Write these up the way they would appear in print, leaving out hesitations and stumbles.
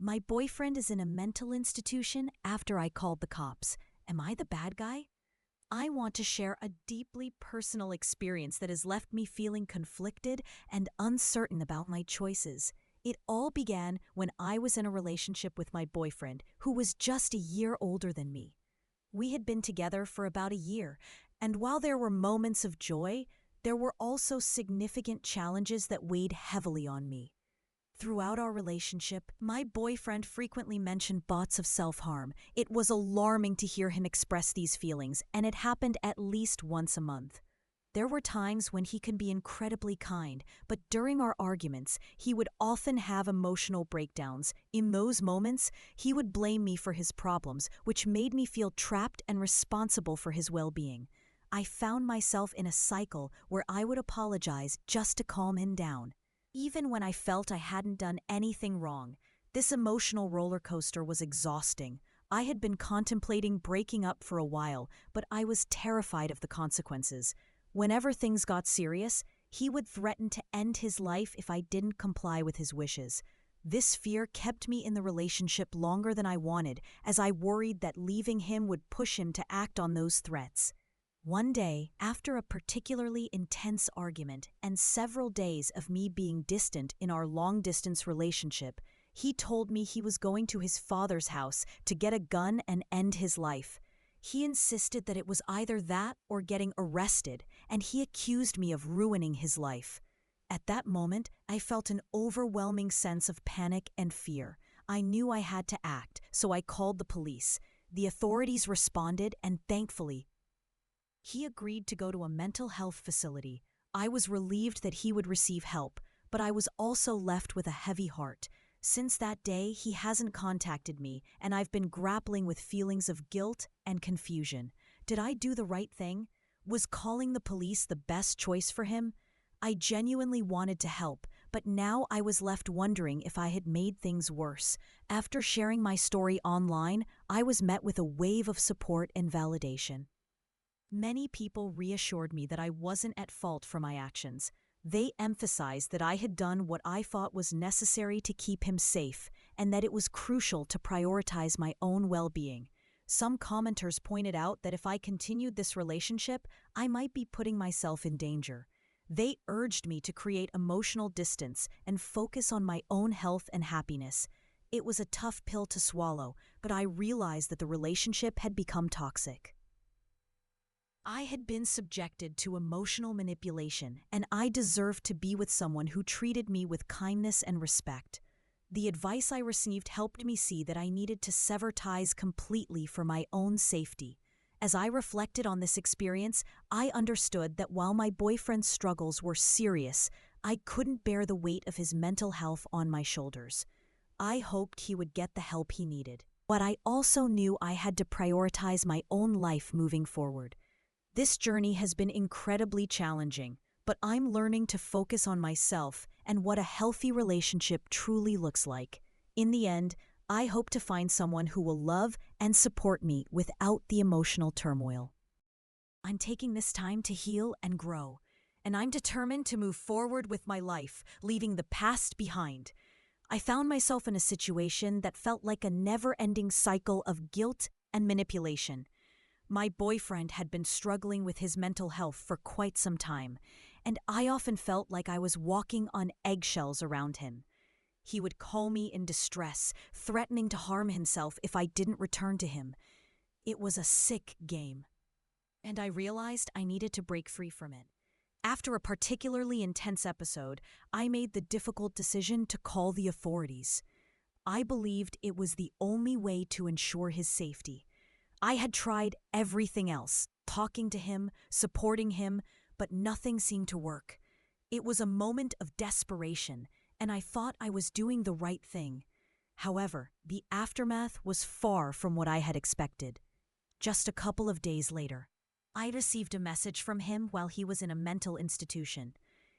My boyfriend is in a mental institution after I called the cops. Am I the bad guy? I want to share a deeply personal experience that has left me feeling conflicted and uncertain about my choices. It all began when I was in a relationship with my boyfriend, who was just a year older than me. We had been together for about a year, and while there were moments of joy, there were also significant challenges that weighed heavily on me. Throughout our relationship, my boyfriend frequently mentioned thoughts of self-harm. It was alarming to hear him express these feelings, and it happened at least once a month. There were times when he could be incredibly kind, but during our arguments, he would often have emotional breakdowns. In those moments, he would blame me for his problems, which made me feel trapped and responsible for his well-being. I found myself in a cycle where I would apologize just to calm him down. Even when I felt I hadn't done anything wrong, this emotional roller coaster was exhausting. I had been contemplating breaking up for a while, but I was terrified of the consequences. Whenever things got serious, he would threaten to end his life if I didn't comply with his wishes. This fear kept me in the relationship longer than I wanted, as I worried that leaving him would push him to act on those threats. One day, after a particularly intense argument and several days of me being distant in our long-distance relationship, he told me he was going to his father's house to get a gun and end his life. He insisted that it was either that or getting arrested, and he accused me of ruining his life. At that moment, I felt an overwhelming sense of panic and fear. I knew I had to act, so I called the police. The authorities responded, and thankfully, he agreed to go to a mental health facility. I was relieved that he would receive help, but I was also left with a heavy heart. Since that day, he hasn't contacted me, and I've been grappling with feelings of guilt and confusion. Did I do the right thing? Was calling the police the best choice for him? I genuinely wanted to help, but now I was left wondering if I had made things worse. After sharing my story online, I was met with a wave of support and validation. Many people reassured me that I wasn't at fault for my actions. They emphasized that I had done what I thought was necessary to keep him safe, and that it was crucial to prioritize my own well-being. Some commenters pointed out that if I continued this relationship, I might be putting myself in danger. They urged me to create emotional distance and focus on my own health and happiness. It was a tough pill to swallow, but I realized that the relationship had become toxic. I had been subjected to emotional manipulation, and I deserved to be with someone who treated me with kindness and respect. The advice I received helped me see that I needed to sever ties completely for my own safety. As I reflected on this experience, I understood that while my boyfriend's struggles were serious, I couldn't bear the weight of his mental health on my shoulders. I hoped he would get the help he needed, but I also knew I had to prioritize my own life moving forward. This journey has been incredibly challenging, but I'm learning to focus on myself and what a healthy relationship truly looks like. In the end, I hope to find someone who will love and support me without the emotional turmoil. I'm taking this time to heal and grow, and I'm determined to move forward with my life, leaving the past behind. I found myself in a situation that felt like a never-ending cycle of guilt and manipulation. My boyfriend had been struggling with his mental health for quite some time, and I often felt like I was walking on eggshells around him. He would call me in distress, threatening to harm himself if I didn't return to him. It was a sick game, and I realized I needed to break free from it. After a particularly intense episode, I made the difficult decision to call the authorities. I believed it was the only way to ensure his safety. I had tried everything else, talking to him, supporting him, but nothing seemed to work. It was a moment of desperation, and I thought I was doing the right thing. However, the aftermath was far from what I had expected. Just a couple of days later, I received a message from him while he was in a mental institution.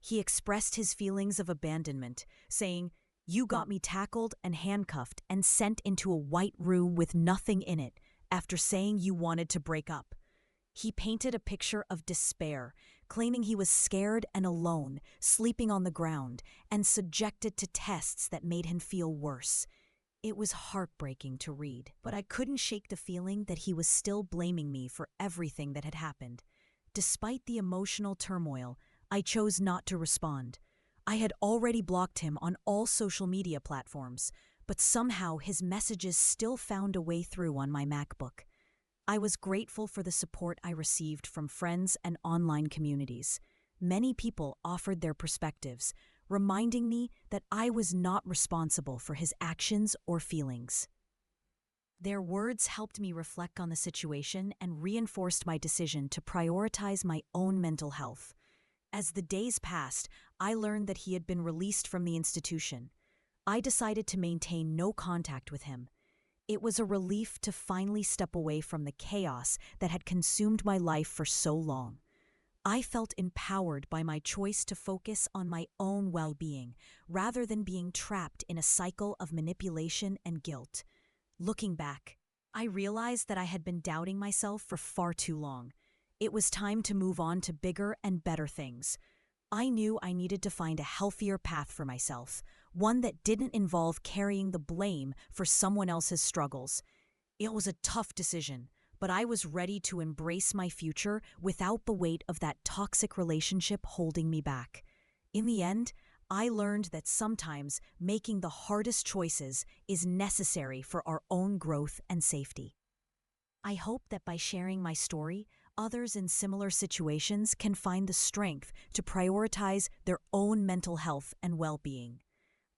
He expressed his feelings of abandonment, saying, "You got me tackled and handcuffed and sent into a white room with nothing in it, after saying you wanted to break up." He painted a picture of despair, claiming he was scared and alone, sleeping on the ground, and subjected to tests that made him feel worse. It was heartbreaking to read, but I couldn't shake the feeling that he was still blaming me for everything that had happened. Despite the emotional turmoil, I chose not to respond. I had already blocked him on all social media platforms, but somehow his messages still found a way through on my MacBook. I was grateful for the support I received from friends and online communities. Many people offered their perspectives, reminding me that I was not responsible for his actions or feelings. Their words helped me reflect on the situation and reinforced my decision to prioritize my own mental health. As the days passed, I learned that he had been released from the institution. I decided to maintain no contact with him. It was a relief to finally step away from the chaos that had consumed my life for so long. I felt empowered by my choice to focus on my own well-being rather than being trapped in a cycle of manipulation and guilt. Looking back, I realized that I had been doubting myself for far too long. It was time to move on to bigger and better things. I knew I needed to find a healthier path for myself, one that didn't involve carrying the blame for someone else's struggles. It was a tough decision, but I was ready to embrace my future without the weight of that toxic relationship holding me back. In the end, I learned that sometimes making the hardest choices is necessary for our own growth and safety. I hope that by sharing my story, others in similar situations can find the strength to prioritize their own mental health and well-being.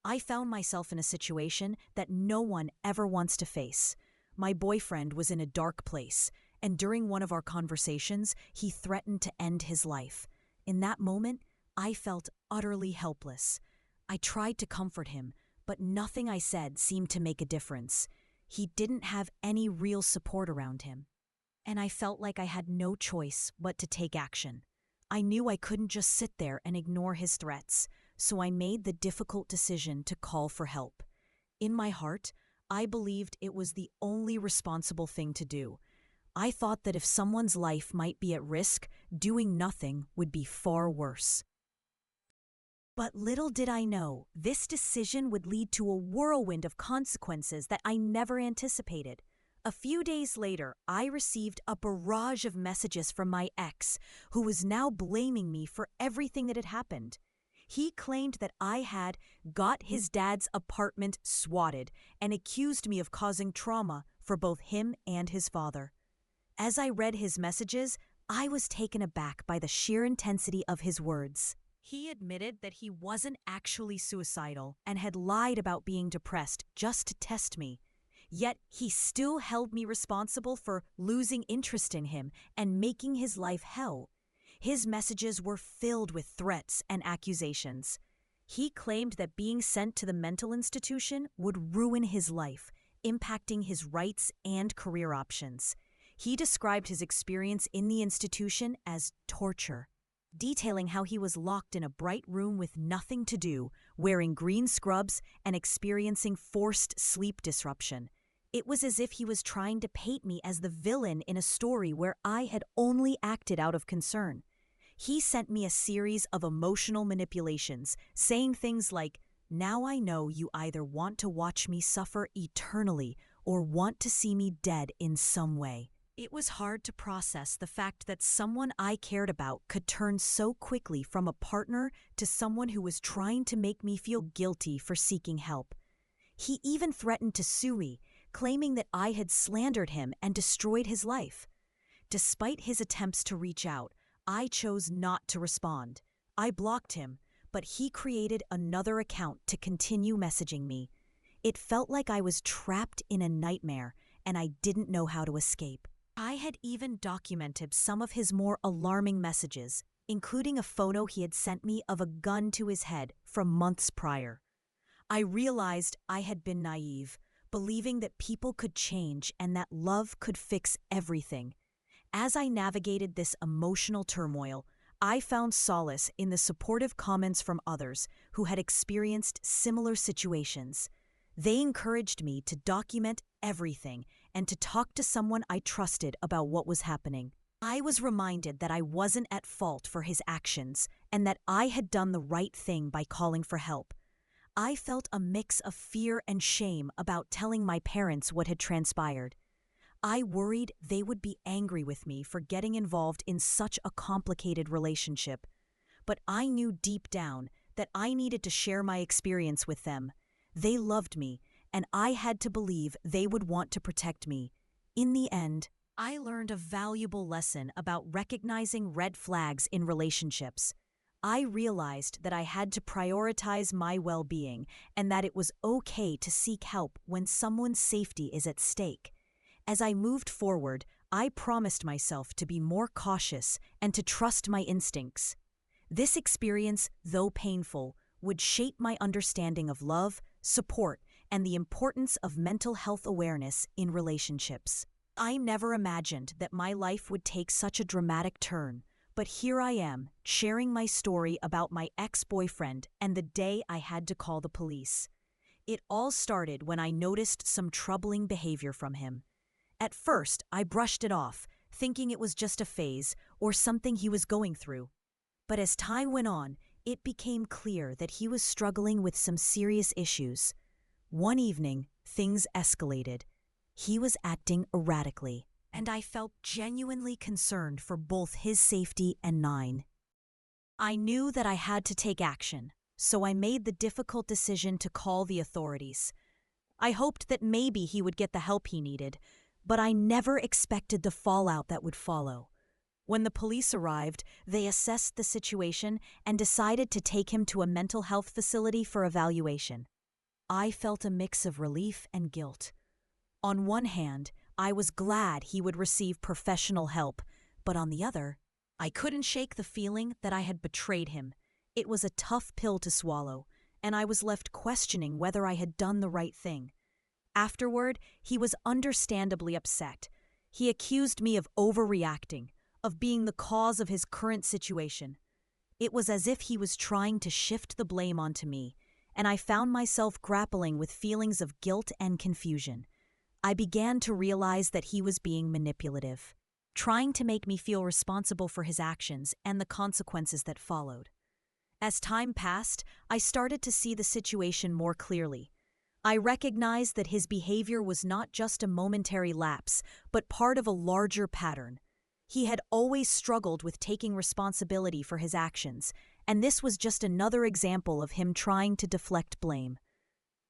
I found myself in a situation that no one ever wants to face. My boyfriend was in a dark place, and during one of our conversations, he threatened to end his life. In that moment, I felt utterly helpless. I tried to comfort him, but nothing I said seemed to make a difference. He didn't have any real support around him, and I felt like I had no choice but to take action. I knew I couldn't just sit there and ignore his threats, so I made the difficult decision to call for help. In my heart, I believed it was the only responsible thing to do. I thought that if someone's life might be at risk, doing nothing would be far worse. But little did I know, this decision would lead to a whirlwind of consequences that I never anticipated. A few days later, I received a barrage of messages from my ex, who was now blaming me for everything that had happened. He claimed that I had got his dad's apartment swatted and accused me of causing trauma for both him and his father. As I read his messages, I was taken aback by the sheer intensity of his words. He admitted that he wasn't actually suicidal and had lied about being depressed just to test me. Yet he still held me responsible for losing interest in him and making his life hell. His messages were filled with threats and accusations. He claimed that being sent to the mental institution would ruin his life, impacting his rights and career options. He described his experience in the institution as torture, detailing how he was locked in a bright room with nothing to do, wearing green scrubs and experiencing forced sleep disruption. It was as if he was trying to paint me as the villain in a story where I had only acted out of concern. He sent me a series of emotional manipulations, saying things like, "Now I know you either want to watch me suffer eternally or want to see me dead in some way." It was hard to process the fact that someone I cared about could turn so quickly from a partner to someone who was trying to make me feel guilty for seeking help. He even threatened to sue me, claiming that I had slandered him and destroyed his life. Despite his attempts to reach out, I chose not to respond. I blocked him, but he created another account to continue messaging me. It felt like I was trapped in a nightmare, and I didn't know how to escape. I had even documented some of his more alarming messages, including a photo he had sent me of a gun to his head from months prior. I realized I had been naive, believing that people could change and that love could fix everything. As I navigated this emotional turmoil, I found solace in the supportive comments from others who had experienced similar situations. They encouraged me to document everything and to talk to someone I trusted about what was happening. I was reminded that I wasn't at fault for his actions and that I had done the right thing by calling for help. I felt a mix of fear and shame about telling my parents what had transpired. I worried they would be angry with me for getting involved in such a complicated relationship, but I knew deep down that I needed to share my experience with them. They loved me, and I had to believe they would want to protect me. In the end, I learned a valuable lesson about recognizing red flags in relationships. I realized that I had to prioritize my well-being and that it was okay to seek help when someone's safety is at stake. As I moved forward, I promised myself to be more cautious and to trust my instincts. This experience, though painful, would shape my understanding of love, support, and the importance of mental health awareness in relationships. I never imagined that my life would take such a dramatic turn, but here I am, sharing my story about my ex-boyfriend and the day I had to call the police. It all started when I noticed some troubling behavior from him. At first, I brushed it off, thinking it was just a phase or something he was going through. But as time went on, it became clear that he was struggling with some serious issues. One evening, things escalated. He was acting erratically, and I felt genuinely concerned for both his safety and mine. I knew that I had to take action, so I made the difficult decision to call the authorities. I hoped that maybe he would get the help he needed, but I never expected the fallout that would follow. When the police arrived, they assessed the situation and decided to take him to a mental health facility for evaluation. I felt a mix of relief and guilt. On one hand, I was glad he would receive professional help, but on the other, I couldn't shake the feeling that I had betrayed him. It was a tough pill to swallow, and I was left questioning whether I had done the right thing. Afterward, he was understandably upset. He accused me of overreacting, of being the cause of his current situation. It was as if he was trying to shift the blame onto me, and I found myself grappling with feelings of guilt and confusion. I began to realize that he was being manipulative, trying to make me feel responsible for his actions and the consequences that followed. As time passed, I started to see the situation more clearly. I recognized that his behavior was not just a momentary lapse, but part of a larger pattern. He had always struggled with taking responsibility for his actions, and this was just another example of him trying to deflect blame.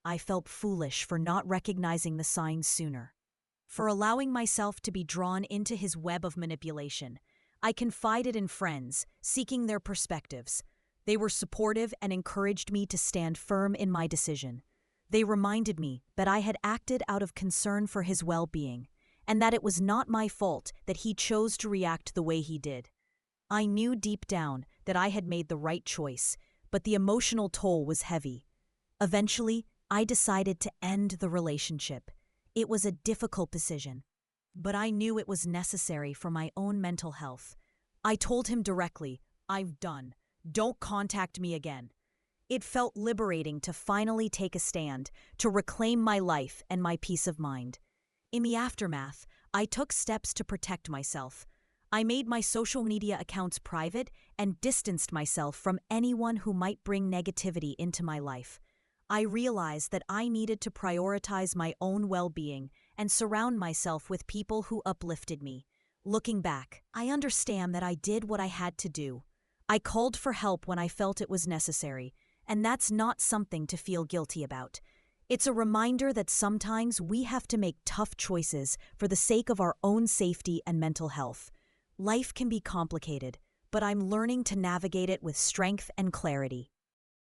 I felt foolish for not recognizing the signs sooner, for allowing myself to be drawn into his web of manipulation. I confided in friends, seeking their perspectives. They were supportive and encouraged me to stand firm in my decision. They reminded me that I had acted out of concern for his well-being, and that it was not my fault that he chose to react the way he did. I knew deep down that I had made the right choice, but the emotional toll was heavy. Eventually, I decided to end the relationship. It was a difficult decision, but I knew it was necessary for my own mental health. I told him directly, "I'm done. Don't contact me again." It felt liberating to finally take a stand, to reclaim my life and my peace of mind. In the aftermath, I took steps to protect myself. I made my social media accounts private and distanced myself from anyone who might bring negativity into my life. I realized that I needed to prioritize my own well-being and surround myself with people who uplifted me. Looking back, I understand that I did what I had to do. I called for help when I felt it was necessary, and that's not something to feel guilty about. It's a reminder that sometimes we have to make tough choices for the sake of our own safety and mental health. Life can be complicated, but I'm learning to navigate it with strength and clarity.